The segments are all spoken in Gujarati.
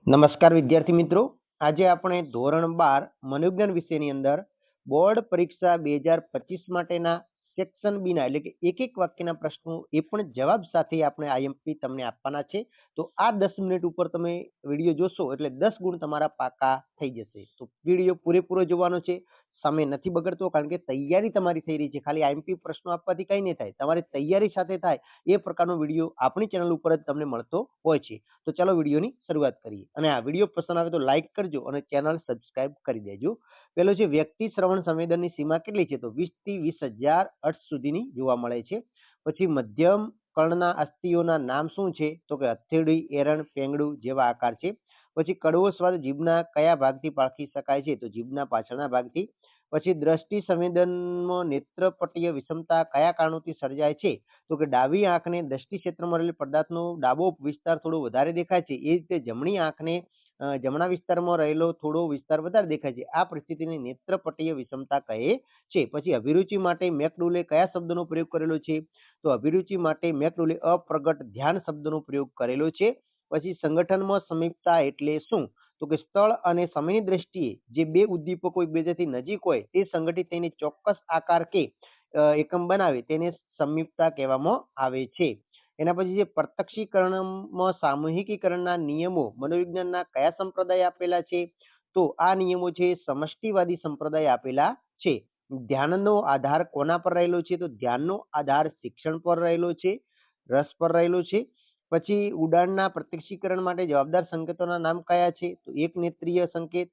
નમસ્કાર વિદ્યાર્થી મિત્રો, આજે આપણે ધોરણ 12 મનોવિજ્ઞાન વિષયની અંદર બોર્ડ પરીક્ષા 2025 માટેના સેક્શન બી ના એટલે કે એક વાક્યના પ્રશ્નો એ પણ જવાબ સાથે આપણે આઈએમપી તમને આપવાના છે. તો આ 10 મિનિટ ઉપર તમે વિડીયો જોશો એટલે 10 ગુણ તમારા પાકા થઈ જશે. તો વિડીયો પૂરેપૂરો જોવાનો છે. સમય નથી બગડતો કારણ કે તૈયારી તમારી થઈ રહી છે. ખાલી આઈએમપી પ્રશ્નો આપવાથી કંઈ નહીં થાય, તમારી તૈયારી સાથે થાય એ પ્રકારનો વિડીયો આપણી ચેનલ ઉપર જ તમને મળતો હોય છે. તો ચાલો વિડીયોની શરૂઆત કરીએ. અને આ વિડીયો પસંદ આવે તો લાઈક કરજો અને ચેનલ સબસ્ક્રાઇબ કરી દેજો. પેલો છે વ્યક્તિ શ્રવણ સંવેદનની સીમા કેટલી છે? તો 20 થી 20,000 હર્ટ્ઝ સુધીની જોવા મળે છે. પછી મધ્યમ કર્ણના અસ્થિઓના નામ શું છે? તો કે હથેળી, એરણ, પેંગડું જેવા આકાર છે. પછી કડવો સ્વાદ જીભના કયા ભાગથી પારખી શકાય છે? તો જીભના પાછળના ભાગથી. પછી દ્રષ્ટિ સંવેદનમાં નેત્રપટીય વિષમતા કયા કારણોથી સર્જાય છે? તો કે ડાબી આંખને દ્રષ્ટિ ક્ષેત્રમાં રહેલ પદાર્થનો ડાબો વિસ્તાર થોડો વધારે દેખાય છે, એ રીતે જમણી આંખને જમણા વિસ્તારમાં રહેલો થોડો વિસ્તાર વધારે દેખાય છે. આ પરિસ્થિતિને નેત્રપટીય વિષમતા કહે છે. પછી અભિરુચિ માટે મેકડુલે કયા શબ્દનો પ્રયોગ કરેલો છે? તો અભિરુચિ માટે મેકડુલે અપ્રગટ ધ્યાન શબ્દનો પ્રયોગ કરેલો છે. પછી સંગઠનમાં સમીપતા એટલે શું? તો કે સ્થળ અને સમયની દ્રષ્ટિએ જે બે ઉદ્દીપકો એકબીજાથી નજીક હોય તે સંગઠિત થઈને ચોક્કસ આકાર કે એકમ બનાવે તેને સમીપતા કહેવામાં આવે છે. એના પછી જે પ્રત્યક્ષીકરણમાં સામૂહિકીકરણના નિયમો મનોવિજ્ઞાનના કયા સંપ્રદાય આપેલા છે? તો આ નિયમો છે સમષ્ટિવાદી સંપ્રદાય આપેલા છે. ધ્યાનનો આધાર કોના પર રહેલો છે? તો ધ્યાનનો આધાર શિક્ષણ પર રહેલો છે, રસ પર રહેલો છે. પછી ઉડાનના પ્રત્યક્ષીકરણ માટે જવાબદાર સંકેતોના નામ કયા છે? તો એક નેત્રીય સંકેત,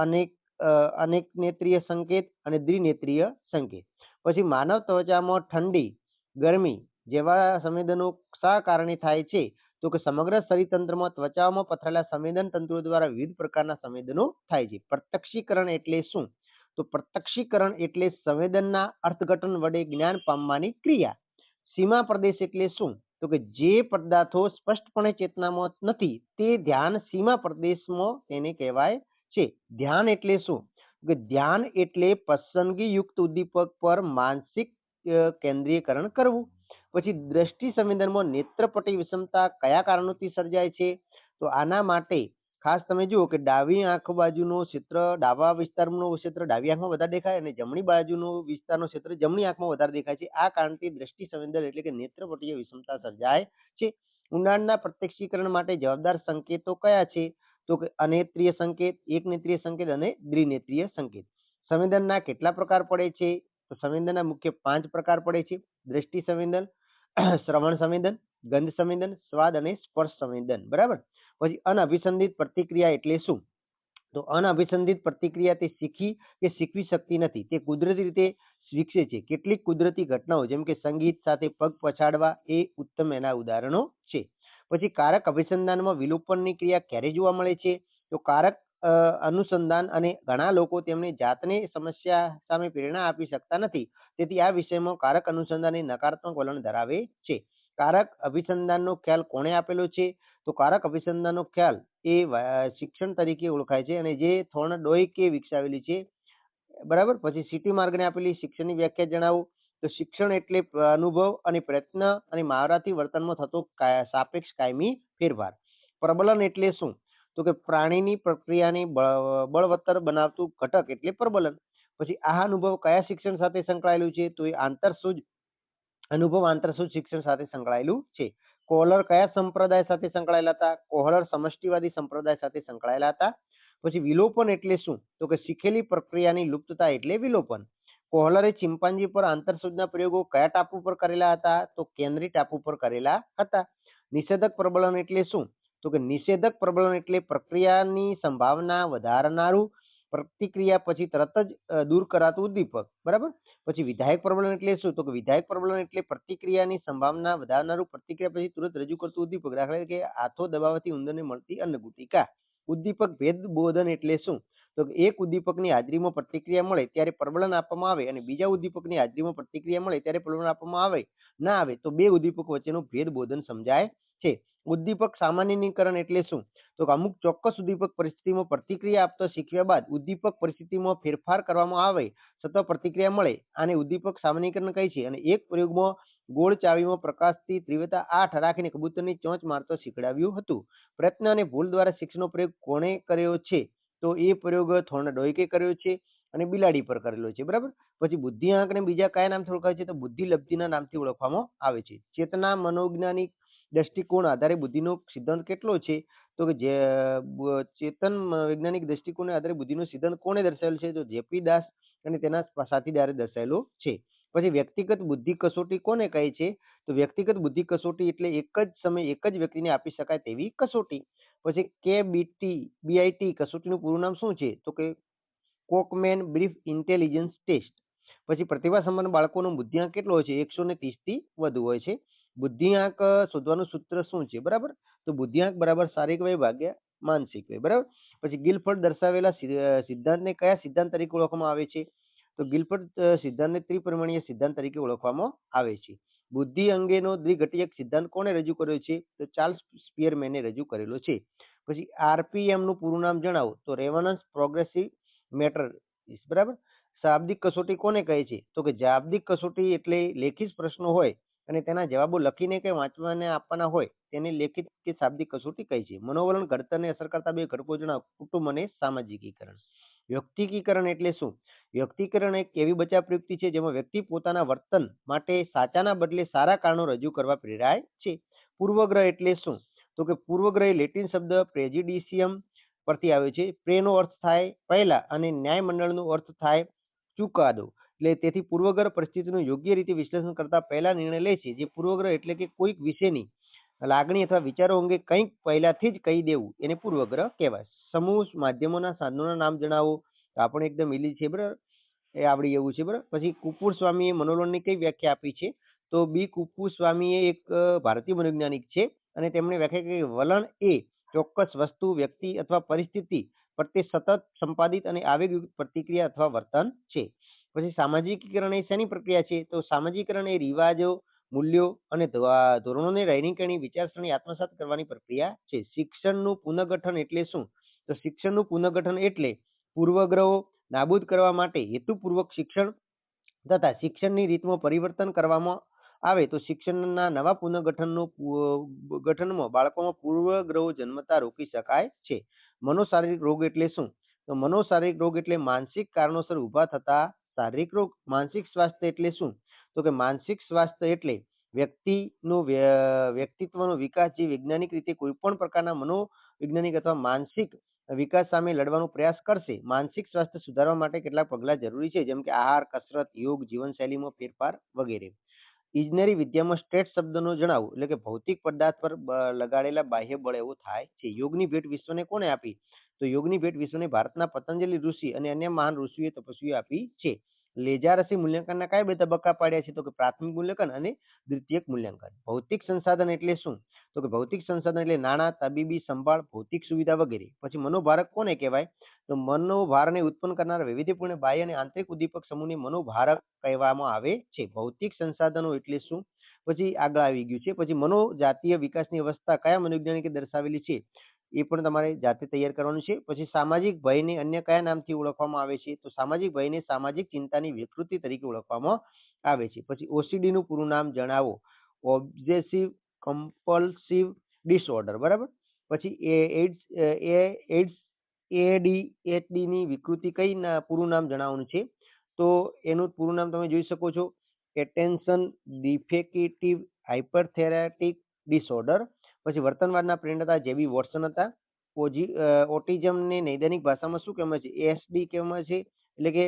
અનેક નેત્રીય સંકેત અને દ્વિનેત્રીય સંકેત. પછી માનવ ત્વચામાં ઠંડી, ગરમી જેવા સંવેદનો શા કારણે થાય છે? તો કે સમગ્ર શરીર તંત્રમાં ત્વચામાં પથરાયેલા સંવેદન તંતુઓ દ્વારા વિવિધ પ્રકારના સંવેદનો થાય છે. પ્રત્યક્ષીકરણ એટલે શું? તો પ્રત્યક્ષીકરણ એટલે સંવેદનના અર્થઘટન વડે જ્ઞાન પામવાની ક્રિયા. સીમા પ્રદેશ એટલે શું? તો કે જે પદાર્થો સ્પષ્ટપણે ચેતનામાં નથી તે ધ્યાન સીમા પ્રદેશમાં તેને કહેવાય છે. ધ્યાન એટલે શું? કે ધ્યાન એટલે પસંદગીયુક્ત ઉદ્દીપક પર માનસિક કેન્દ્રીયકરણ કરવું. પછી દ્રષ્ટિ સંવેદનમાં નેત્રપટી વિષમતા કયા કારણોથી સર્જાય છે? તો આના માટે ખાસ તમે જુઓ કે ડાબી આંખ બાજુનો ક્ષેત્ર ડાબા વિસ્તારનો ક્ષેત્ર ડાબી આંખમાં વધારે દેખાય અને જમણી બાજુનો વિસ્તારનો ક્ષેત્ર જમણી આંખમાં વધારે દેખાય છે. આ કારણથી દ્રષ્ટિ સંવેદન એટલે કે નેત્રપટીય વિષમતા સર્જાય છે. ઊંડાણના પ્રત્યક્ષીકરણ માટે જવાબદાર સંકેતો કયા છે? તો કે અનેત્રીય સંકેત, એક નેત્રીય સંકેત અને દ્વિનેત્રીય સંકેત. સંવેદનના કેટલા પ્રકાર પડે છે? તો સંવેદનના મુખ્ય 5 પ્રકાર પડે છે. દ્રષ્ટિ સંવેદન, શ્રવણ સંવેદન, ગંધ સંવેદન, સ્વાદ અને સ્પર્શ સંવેદન. બરાબર. પછી અનઅભિસંધિત પ્રતિક્રિયા એટલે શું? તો અનઅભિસંધિત પ્રતિક્રિયા તે શીખવી શકતી નથી, તે કુદરતી રીતે વિકસે છે. કેટલીક કુદરતી ઘટનાઓ જેમ કે સંગીત સાથે પગ પછાડવા એ ઉત્તમ એના ઉદાહરણો છે. પછી કારક અભિસંધાનમાં વિલોપનની ક્રિયા ક્યારે જોવા મળે છે? તો કારક અનુસંધાન અને ઘણા લોકો તેમની જાતને સમસ્યા સામે પ્રેરણા આપી શકતા નથી, તેથી આ વિષયમાં કારક અનુસંધાન એ નકારાત્મક વલણ ધરાવે છે. કારક અભિસંધાનનો ખ્યાલ કોણે આપેલો છે? તો કારક અભિસંધાનનો ખ્યાલ એ શિક્ષણ તરીકે ઓળખાય છે અને જે થોર્નડોઇકે વિકસાવેલી છે. બરાબર. પછી સીટી માર્ગને આપેલી શિક્ષણની વ્યાખ્યા જણાવો. તો શિક્ષણ એટલે અનુભવ અને પ્રયત્ન અને મહાવરાથી વર્તનમાં થતો સાપેક્ષ કાયમી ફેરફાર. પ્રબલન એટલે શું? તો કે પ્રાણીની પ્રક્રિયાને બળવત્તર બનાવતું ઘટક એટલે પ્રબલન. પછી આ અનુભવ કયા શિક્ષણ સાથે સંકળાયેલું છે? તો એ આંતરસૂઝ અનુભવ આંતરસૂઝ શિક્ષણ સાથે સંકળાયેલું છે. કોહલર કયા સંપ્રદાય સાથે સંકળાયેલા હતા? કોહલર સમષ્ટિવાદી સંપ્રદાય સાથે સંકળાયેલા હતા. પછી વિલોપન એટલે શું? તો કે શીખેલી પ્રક્રિયાની લુપ્તતા એટલે વિલોપન. કોહલરે ચિમ્પાન્જી પર આંતરસૂઝના પ્રયોગો કયા ટાપુ પર કરેલા હતા? તો કેનરી ટાપુ પર કરેલા હતા. નિષેધક પ્રબલન એટલે શું? તો કે નિષેધક પ્રબલન એટલે પ્રક્રિયાની સંભાવના વધારનારું પ્રતિક્રિયા પછી તરત જ દૂર કરાતું ઉદ્દીપક. બરાબર. પછી વિધાયક પ્રબલન એટલે શું? તો કે વિધાયક પ્રબલન એટલે પ્રતિક્રિયાની સંભાવના વધારનારું પ્રતિક્રિયા પછી તુરંત રજૂ કરતું ઉદ્દીપક. દાખલા તરીકે હાથો દબાવવાથી ઉંદરને મળતી અન્નગુટિકા. ઉદ્દીપક ભેદ બોધન એટલે શું? તો એક ઉદ્દીપકની હાજરીમાં પ્રતિક્રિયા મળે ત્યારે પ્રબલન આપવામાં આવે અને બીજા ઉદ્દીપકની હાજરીમાં પ્રતિક્રિયા મળે ત્યારે પ્રબલન આપવામાં આવે ના આવે તો બે ઉદ્દીપક વચ્ચેનું ભેદ બોધન સમજાય છે. ઉદ્દીપક સામાન્યીકરણ એટલે શું? તો અમુક ચોક્કસ ઉદ્દીપક પરિસ્થિતિમાં પ્રતિક્રિયા આપતા શીખ્યા બાદ ઉદ્દીપક પરિસ્થિતિમાં ફેરફાર કરવામાં આવે છતાં પ્રતિક્રિયા મળે આને ઉદ્દીપક સામાન્યીકરણ કહે છે. અને એક પ્રયોગમાં ગોળ ચાવીમાં પ્રકાશથી તીવ્રતા 8 રાખીને કબૂતરની ચોંચ મારતો શીખડાવ્યું હતું. પ્રયત્ન અને ભૂલ દ્વારા શિક્ષણનો પ્રયોગ કોણે કર્યો છે? તો એ પ્રયોગ થોર્નડોઇકે કર્યો છે અને બિલાડી પર કરેલો છે. બરાબર. પછી બુદ્ધિઆંકને બીજા કયા નામથી ઓળખાય છે? તો બુદ્ધિલબ્ધિના નામથી ઓળખવામાં આવે છે. ચેતના મનોવૈજ્ઞાનિક દ્રષ્ટિકોણ આધારે બુદ્ધિનો સિદ્ધાંત કેટલો છે? તો કે જે ચેતન વૈજ્ઞાનિક દ્રષ્ટિકોણને આધારે બુદ્ધિનો સિદ્ધાંત કોણે દર્શાવેલ છે? તો જેપી દાસ અને તેના સાથીદારે દર્શાવેલો છે. પછી વ્યક્તિગત બુદ્ધિ કસોટી કોને કહે છે? તો વ્યક્તિગત બુદ્ધિ કસોટી એટલે એક જ સમયે એક જ વ્યક્તિને આપી શકાય તેવી કસોટી. પછી બીઆઈટી કસોટીનું પૂરું નામ શું છે? તો કે કોકમેન બ્રીફ ઇન્ટેલિજન્સ ટેસ્ટ. પછી પ્રતિભાસંપન્ન બાળકોનો બુદ્ધિઆંક કેટલો હોય છે? 130 થી વધુ હોય છે. બુદ્ધિઆંક શોધવાનું સૂત્ર શું છે? બરાબર. તો બુદ્ધિઆંક બરાબર શારીરિક વય ભાગ્યા માનસિક વય. બરાબર. પછી ગિલફર્ડ દર્શાવેલા સિદ્ધાંતને કયા સિદ્ધાંત તરીકે ઓળખવામાં આવે છે? તો ગિલફર્ડ સિદ્ધાંતને ત્રિપરિમાણીય સિદ્ધાંત તરીકે ઓળખવામાં આવે છે. બુદ્ધિ અંગેનો દ્વિઘટીય સિદ્ધાંત કોણે રજૂ કર્યો છે? તો ચાર્લ્સ સ્પીયરમેને રજૂ કરેલો છે. પછી આરપીએમ નું પૂરું નામ જણાવો. તો રેવનન્સ પ્રોગ્રેસિવ મેટર. બરાબર. શાબ્દિક કસોટી કોને કહે છે? તો કે શાબ્દિક કસોટી એટલે લેખિત પ્રશ્નો હોય અને તેના જવાબો લખીને કે વાંચવાને આપવાના હોય તેને લેખિત કે શાબ્દિક કસોટી કહે છે. મનોવલણ ઘડતરને અસર કરતા બે ઘટકો જણાવો. કુટુંબ અને સામાજિકીકરણ. વ્યક્તિકીકરણ એટલે શું? વ્યક્તિકરણ એક એવી બચાવ પ્રયુક્તિ છે જેમાં વ્યક્તિ પોતાના વર્તન માટે સાચાના બદલે સારા કારણો રજૂ કરવા પ્રેરાય છે. પૂર્વગ્રહ એટલે શું? તો કે પૂર્વગ્રહ લેટિન શબ્દ પ્રેજિડિસિયમ પરથી આવે છે. પ્રેનો અર્થ થાય પહેલા અને ન્યાયમંડળનો અર્થ થાય ચુકાદો. એટલે તેથી પૂર્વગ્રહ પરિસ્થિતિનું યોગ્ય રીતે વિશ્લેષણ કરતા પહેલા નિર્ણય લે છે. જે પૂર્વગ્રહ એટલે કે કોઈક વિશેની લાગણી અથવા વિચારો અંગે કંઈક પહેલાથી જ કહી દેવું એને પૂર્વગ્રહ કહેવાય. સમૂહ માધ્યમોના સાધનોના નામ જણાવો. તો આપણે એકદમ ઈલી છે. બરાબર. એ આવડી એવું છે. બરાબર. પછી કુપુર સ્વામીએ મનોવલણની કઈ વ્યાખ્યા આપી છે? તો બી કુપુર સ્વામીએ એક ભારતીય મનોવૈજ્ઞાનિક છે અને તેમણે વ્યાખ્યા કરી વલણ એ ચોક્કસ વસ્તુ, વ્યક્તિ અથવા પરિસ્થિતિ પ્રત્યે સતત સંપાદિત અને આવેગયુક્ત પ્રતિક્રિયા અથવા વર્તન છે. પછી સામાજિકીકરણ એ શેની પ્રક્રિયા છે? તો સામાજિકરણ એ રિવાજો, મૂલ્યો અને ધોરણોને રહેણીકરણી વિચારસરણી આત્મસાત કરવાની પ્રક્રિયા છે. શિક્ષણનું પુનઃગઠન એટલે શું? તો શિક્ષણનું પુનઃગઠન એટલે પૂર્વગ્રહો નાબૂદ કરવા માટે હેતુપૂર્વક શિક્ષણ તથા શિક્ષણની રીતમાં પરિવર્તન કરવામાં આવે તો શિક્ષણના નવા ગઠનમાં બાળકોમાં પૂર્વગ્રહો જન્મતા રોકી શકાય છે. મનોશારીરિક રોગ એટલે શું? તો મનોશારીરિક રોગ એટલે માનસિક કારણોસર ઊભા થતા શારીરિક રોગ. માનસિક સ્વાસ્થ્ય એટલે શું? તો કે માનસિક સ્વાસ્થ્ય એટલે વ્યક્તિત્વનો વિકાસ જે વૈજ્ઞાનિક રીતે કોઈ પણ પ્રકારના મનોવૈજ્ઞાનિક અથવા માનસિક વિકાસ સામે લડવાનો પ્રયાસ કરશે. માનસિક સ્વાસ્થ્ય સુધારવા માટે કેટલાક પગલાં જરૂરી છે, જેમ કે આહાર, કસરત, યોગ, જીવનશૈલીમાં ફેરફાર વગેરે. ઇજનેરી વિદ્યામાં સ્ટેટ શબ્દનો જણાવો. એટલે કે ભૌતિક પદાર્થ પર લગાડેલા બાહ્ય બળ એવો થાય છે. યોગની ભેટ વિશ્વને કોને આપી? તો યોગની ભેટ વિશ્વને ભારતના પતંજલિ ઋષિ અને અન્ય મહાન ઋષિએ તપસ્વીએ આપી છે. લેજારસી મૂલ્યાંકનના કયા બે તબક્કા પાડ્યા છે? તો કે પ્રાથમિક મૂલ્યાંકન અને દ્વિતીયક મૂલ્યાંકન. ભૌતિક સંસાધન એટલે શું? તો કે ભૌતિક સંસાધન એટલે નાણાં, તબીબી સંભાળ, ભૌતિક સુવિધા વગેરે. પછી મનોભારક કોને કહેવાય? તો મનોભારને ઉત્પન્ન કરનાર વૈવિધ્યપૂર્ણ બાહ્ય અને આંતરિક ઉદ્દીપક સમૂહને મનોભારક કહેવામાં આવે છે. ભૌતિક સંસાધનો એટલે શું? પછી આગળ આવી ગયું છે. પછી મનોજાતીય વિકાસની અવસ્થા કયા મનોવૈજ્ઞાનિકે દર્શાવેલી છે? એ પણ તમારે જાતે તૈયાર કરવાનું છે. પછી સામાજિક ભયને અન્ય કયા નામથી ઓળખવામાં આવે છે? તો સામાજિક ભયને સામાજિક ચિંતાની વિકૃતિ તરીકે ઓળખવામાં આવે છે. પછી ઓસીડી નું પૂરું નામ જણાવો. Obsessive compulsive disorder. બરાબર. પછી એડ્સ એડીએચડી ની વિકૃતિ કઈ પૂરું નામ જણાવવાનું છે? તો એનું પૂરું નામ તમે જોઈ શકો છો. Attention defective hyperactive disorder. પછી વર્તનવાદના પ્રેરણાતા જેબી વોટસન હતા. ઓટિઝમને નૈદાનિક ભાષામાં શું કહેવામાં છે? એસડી કહેવામાં છે. એટલે કે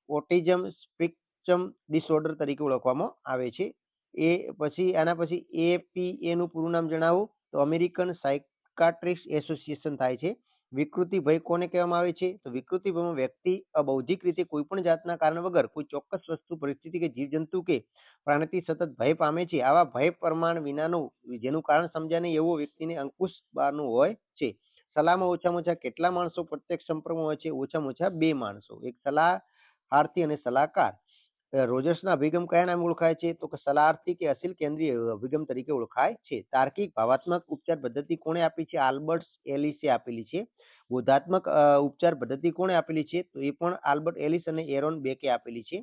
ઓટિઝમ સ્પેક્ટ્રમ ડિસઓર્ડર તરીકે ઓળખવામાં આવે છે. એ પછી આના પછી એપીએ નું પૂરું નામ જણાવો. તો અમેરિકન સાયકાટ્રિસ્ટ એસોસિએશન થાય છે. વિકૃતિ ભય કોને કહેવામાં આવે છે? તો વિકૃતિ ભયમાં વ્યક્તિ અબૌદ્ધિક રીતે કોઈ પણ જાતના કારણ વગર કોઈ ચોક્કસ વસ્તુ, પરિસ્થિતિ કે જીવજંતુ કે પ્રાણીથી સતત ભય પામે છે. આવા ભય પ્રમાણ વિનાનું જેનું કારણ સમજાય નહીં એવો વ્યક્તિને અંકુશ બહારનું હોય છે. સલાહમાં ઓછામાં ઓછા કેટલા માણસો પ્રત્યક્ષ સંપર્કમાં હોય છે? ઓછામાં ઓછા 2 માણસો. એક સલાહાર્થી અને સલાહકાર. રોજર્સના અભિગમ કયા નામે ઓળખાય છે? તો કે સલાહર્થી કે અસીલ કેન્દ્રીય અભિગમ તરીકે ઓળખાય છે. તાર્કિક ભાવાત્મક ઉપચાર પદ્ધતિ કોણે આપી છે? આલ્બર્ટ એલિસે આપેલી છે. બોધાત્મક ઉપચાર પદ્ધતિ કોણે આપેલી છે? તો એ પણ આલ્બર્ટ એલિસ અને એરોન બેકે આપેલી છે.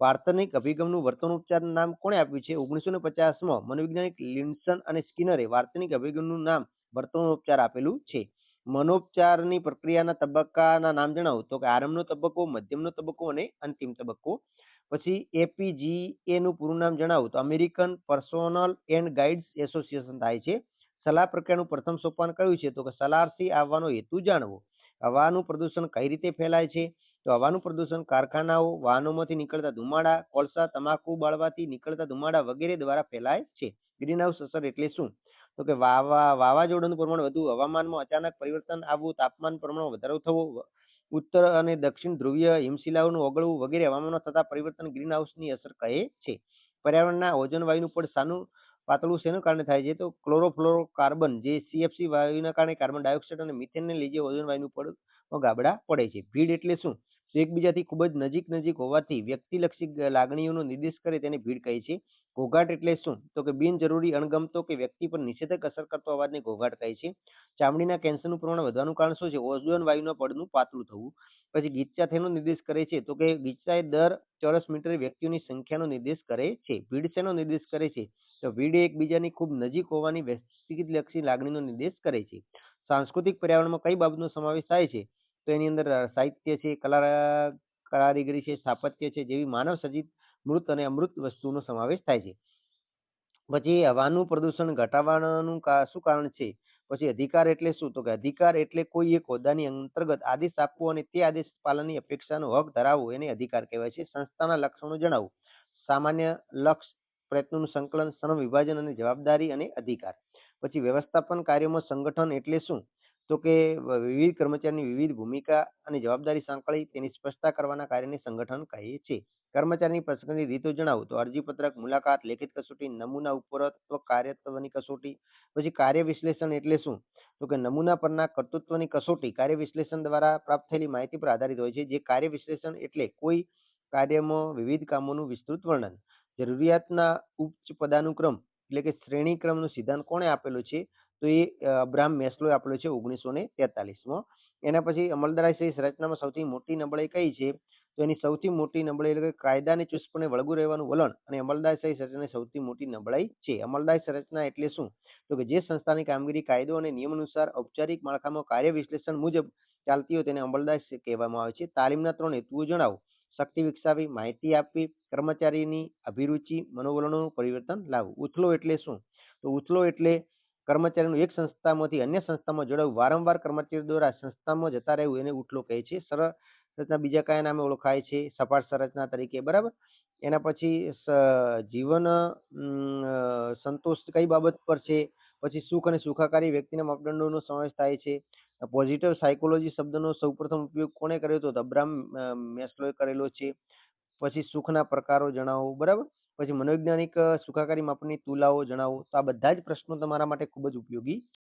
વાર્તનિક અભિગમનું વર્તનોપચારનું નામ કોણે આપ્યું છે? 1950માં મનોવૈજ્ઞાનિક લિન્સન અને સ્કિનરે વાર્તનિક અભિગમનું નામ વર્તનોપચાર આપેલું છે. મનોપચારની પ્રક્રિયાના તબક્કાના નામ જણાવો. તો કે આરંભનો તબક્કો, મધ્યમનો તબક્કો અને અંતિમ તબક્કો. પછી એપીજીએ નું પૂરું નામ જણાવો. તો American personal and guides association થાય છે. સલાહ પ્રક્રિયાનું પ્રથમ સોપાન કયું છે? તો કે સલાહથી આવવાનો હેતુ જાણવો. હવાનું પ્રદૂષણ કઈ રીતે ફેલાય છે? તો હવાનું પ્રદૂષણ કારખાનાઓ, વાહનોમાંથી નીકળતા ધુમાડા, કોલસા, તમાકુ બાળવાથી નીકળતા ધુમાડા વગેરે દ્વારા ફેલાય છે. ગ્રીનહાઉસ અસર એટલે શું? તો કે વાવાઝોડાનું પ્રમાણ વધુ, હવામાનમાં અચાનક પરિવર્તન આવવું, તાપમાન પ્રમાણમાં વધારો થવો, ઉત્તર અને દક્ષિણ ધ્રુવીય હિમશિલાઓનું ઓગળવું વગેરે હવામાનમાં થતા પરિવર્તન ગ્રીનહાઉસની અસર કહે છે. પર્યાવરણના ઓઝોન વાયુનું પડ શાનું પાતળું શેના કારણે થાય છે? તો ક્લોરોફ્લોરોકાર્બન જે સીએફસી વાયુના કારણે કાર્બન ડાયોક્સાઇડ અને મિથેનને લીધે ઓઝોન વાયુનું પડ ગાબડા પડે છે. ભીડ એટલે શું? તો એકબીજાથી ખૂબ જ નજીક હોવાથી વ્યક્તિલક્ષી લાગણીઓનો નિર્દેશ કરે તેને ભીડ કહે છે. ઘોઘાટ એટલે શું? તો કે બિનજરૂરી અણગમતો કે વ્યક્તિ પર નિષેધક અસર કરતો અવાજને ઘોઘાટ કહે છે. ચામડીના કેન્સરનું પ્રમાણ વધવાનું કારણ શું છે? ઓઝોન વાયુના પડનું પાતળું થવું. પછી ગીચતા શેનો નિર્દેશ કરે છે? તો કે ગીચતા એ દર ચોરસ મીટરે વ્યક્તિઓની સંખ્યાનો નિર્દેશ કરે છે. ભીડ શેનો નિર્દેશ કરે છે? તો ભીડ એ એકબીજાની ખૂબ નજીક હોવાની વ્યક્તિલક્ષી લાગણીનો નિર્દેશ કરે છે. સાંસ્કૃતિક પર્યાવરણમાં કઈ બાબતનો સમાવેશ થાય છે? તો એની અંદર સાહિત્ય છે, કારીગરી છે, સ્થાપત્ય છે જેવી માનવ સર્જિત મૃત અને અમૃત વસ્તુનો સમાવેશ થાય છે. પછી હવાનું પ્રદૂષણ ઘટાડવાનું શું કારણ છે? પછી અધિકાર એટલે શું? તો કે અધિકાર એટલે કોઈ એક હોદ્દાની અંતર્ગત આદેશ આપવો અને તે આદેશ પાલનની અપેક્ષાનો હક ધરાવવો એને અધિકાર કહેવાય છે. સંસ્થાના લક્ષણો જણાવો. સામાન્ય લક્ષ્ય, પ્રયત્નોનું સંકલન, શ્રમ વિભાજન અને જવાબદારી અને અધિકાર. પછી વ્યવસ્થાપન કાર્યોમાં સંગઠન એટલે શું? તો કે વિવિધ કર્મચારીની વિવિધ ભૂમિકા અને જવાબદારી સાંકળી તેની સ્પષ્ટતા કરવાના કાર્યને સંગઠન કહે છે. કર્મચારીની પસંદગીની રીતો જણાવો. તો અરજીપત્રક, મુલાકાત, લેખિત કસોટી, નમૂના ઉપરત્વ, કાર્યત્વની કસોટી. પછી કાર્ય વિશ્લેષણ એટલે શું? તો કે નમૂના પરના કર્તૃત્વની કસોટી કાર્ય વિશ્લેષણ દ્વારા પ્રાપ્ત થયેલી માહિતી પર આધારિત હોય છે. જે કાર્ય વિશ્લેષણ એટલે કોઈ કાર્યમાં વિવિધ કામોનું વિસ્તૃત વર્ણન. જરૂરિયાતના ઉચ્ચ પદાનુક્રમ એટલે કે શ્રેણી ક્રમનો સિદ્ધાંત કોણે આપેલો છે? તો એ અબ્રાહમ મેસ્લોએ આપેલો છે 1943માં. એના પછી અમલદારી રચનામાં સૌથી મોટી નબળાઈ કઈ છે? તો એની સૌથી મોટી નબળાઈ એટલે કે કાયદાને ચુસ્તપણે વળગું રહેવાનું વલણ અને અમલદારી સંરચનાની સૌથી મોટી નબળાઈ છે. અમલદારી સંરચના એટલે શું? તો કે જે સંસ્થાની કામગીરી કાયદો અને નિયમ અનુસાર ઔપચારિક માળખામાં કાર્ય વિશ્લેષણ મુજબ ચાલતી હોય તેને અમલદારી કહેવામાં આવે છે. તાલીમના 3 હેતુઓ જણાવો. શક્તિ વિકસાવવી, માહિતી આપવી, કર્મચારીની અભિરુચિ, મનોવલણોનું પરિવર્તન લાવવું. ઉથલો એટલે શું? તો ઉથલો એટલે કર્મચારીનું એક સંસ્થામાંથી અન્ય સંસ્થામાં જોડાવું, વારંવાર કર્મચારીઓ દ્વારા સંસ્થામાં જતા રહેવું એને ઉથલો કહે છે. સરળ રચના બીજા કયા નામે ઓળખાય છે? સપાટ સંરચના તરીકે. બરાબર. એના પછી જીવન સંતોષ કઈ બાબત પર છે? પછી સુખ અને સુખાકારી વ્યક્તિના માપદંડોનો સમાવેશ થાય છે. પોઝિટિવ સાયકોલોજી શબ્દનો સૌપ્રથમ ઉપયોગ કોણે કર્યો હતો? અબ્રાહમ મેસ્લોએ કરેલો છે. પછી સુખના પ્રકારો જણાવો. બરાબર. પછી મનોવૈજ્ઞાનિક સુખાકારી માપની તુલાઓ જણાવો. તો આ બધા જ પ્રશ્નો તમારા માટે ખૂબ જ ઉપયોગી